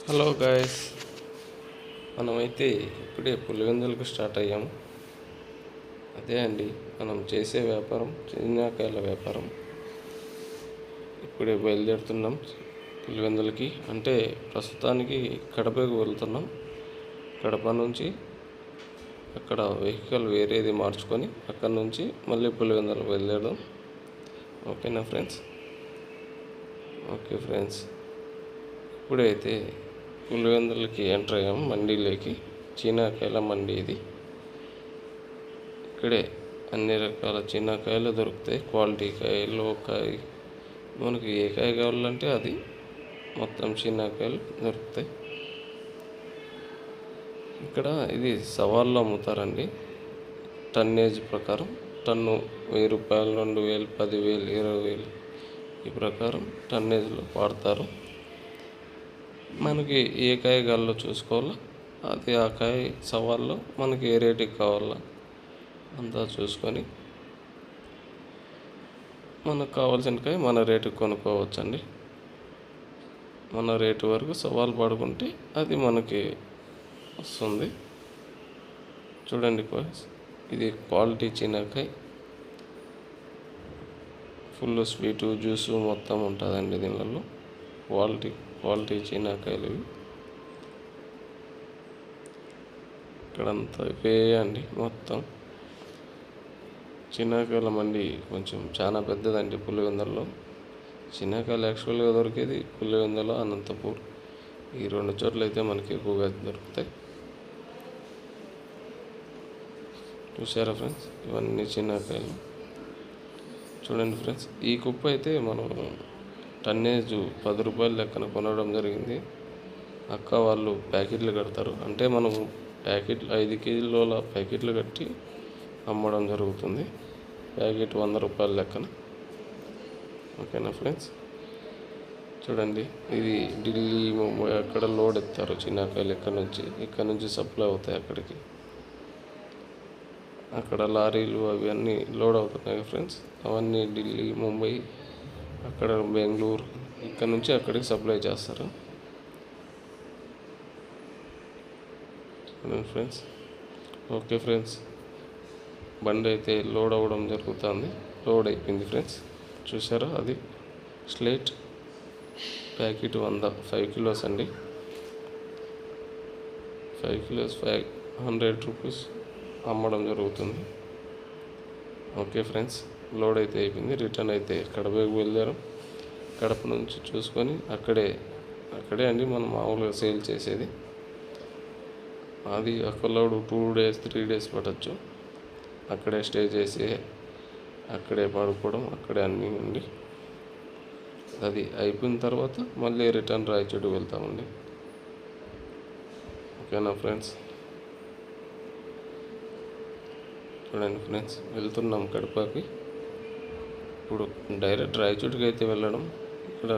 Hello guys, మనమైతే ఇప్పుడే పులివెందులకు start అయ్యాము. అదే అండి మనం చేసే వ్యాపారం, చిన్నకాయల వ్యాపారం. ఇప్పుడే బయలుదేరుతున్నాం పులివెందులకి. అంటే ప్రస్తుతానికి కడపకు వెళ్తున్నాం. కడప నుంచి అక్కడ వెహికల్ వేరేది మార్చుకొని అక్కడ నుంచి మళ్ళీ పులివెందులకు బయలుదేరదాం. ఓకేనా ఫ్రెండ్స్? ఓకే ఫ్రెండ్స్, ఇప్పుడైతే పులివెందులకి ఎంటర్ అయ్యాము. మండీలోకి, చీనాకాయల మండి ఇది. ఇక్కడే అన్ని రకాల చీనాకాయలు దొరుకుతాయి. క్వాలిటీ కాయలు, కాయ మనకి ఏ కాయ కావాలంటే అది మొత్తం చీనాకాయలు దొరుకుతాయి. ఇక్కడ ఇది సవాల్లో అమ్ముతారండి. టన్నేజ్ ప్రకారం టన్ను 1000 రూపాయలు, 2000, 10,000, 20,000 ఈ ప్రకారం టన్నేజ్లో వాడతారు. మనకి ఏ కాయ కావాలో చూసుకోవాలా. అది ఆ కాయ సవాల్లో మనకి ఏ రేటుకి కావాలా అంతా చూసుకొని మనకు కావాల్సిన కాయ మన రేటుకి కొనుక్కోవచ్చండి. మన రేటు వరకు సవాల్ పడుకుంటే అది మనకి వస్తుంది. చూడండి ఇది క్వాలిటీ చీనాకాయ. ఫుల్ స్వీటు, జ్యూసు మొత్తం ఉంటుందండి దీనిలో. క్వాలిటీ చీనాకాయలు ఇవి. ఇక్కడంతా ఇవే అండి మొత్తం. చీనాకాయల మండి కొంచెం చాలా పెద్దదండి పులివెందులలో. చీనాకాయలు యాక్చువల్గా దొరికేది పులివెందుల, అనంతపూర్ ఈ 2 చోట్ల అయితే మనకి ఎక్కువగా దొరుకుతాయి. చూసారా ఫ్రెండ్స్, ఇవన్నీ చీనాకాయలు. చూడండి ఫ్రెండ్స్, ఈ కుప్ప అయితే మనం టన్నేజ్ 10 రూపాయల లెక్కన కొనడం జరిగింది. అక్క వాళ్ళు ప్యాకెట్లు కడతారు. అంటే మనం 5 కిలోల ప్యాకెట్లు కట్టి అమ్మడం జరుగుతుంది. ప్యాకెట్ 100 రూపాయల లెక్కన. ఓకేనా ఫ్రెండ్స్? చూడండి, ఇది ఢిల్లీ, ముంబై అక్కడ లోడ్ ఎత్తారు చీనాకాయలు. ఇక్కడ నుంచి సప్లై అవుతాయి అక్కడికి. అక్కడ లారీలు అవి అన్నీ లోడ్ అవుతున్నాయి ఫ్రెండ్స్. అవన్నీ ఢిల్లీ, ముంబై, అక్కడ బెంగళూరు, ఇక్కడ నుంచి అక్కడికి సప్లై చేస్తారు. ఫ్రెండ్స్, ఓకే ఫ్రెండ్స్, బండి అయితే లోడ్ అవ్వడం జరుగుతుంది. లోడ్ అయిపోయింది ఫ్రెండ్స్. చూసారా, అది స్లేట్ ప్యాకెట్ 5 కిలోస్ అండి. 5 కిలోస్ 100 రూపీస్ అమ్మడం జరుగుతుంది. ఓకే ఫ్రెండ్స్, లోడ్ అయితే అయిపోయింది. రిటర్న్ అయితే కడపకు బయలుదేరాం. కడప నుంచి చూసుకొని అక్కడే అండి మనం మామూలుగా సేల్ చేసేది. అది ఒక లోడ్ 2 days 3 days పట్టచ్చు. అక్కడే స్టే చేసి అక్కడే పడుకోవడం, అక్కడే అన్నీ ఉండి అది అయిపోయిన తర్వాత మళ్ళీ రిటర్న్ రాయచోటు వెళ్తామండి. ఓకేనా ఫ్రెండ్స్? చూడండి ఫ్రెండ్స్, వెళ్తున్నాం కడపకి. ఇప్పుడు డైరెక్ట్ రాయచోటుకి అయితే వెళ్ళడం. ఇక్కడ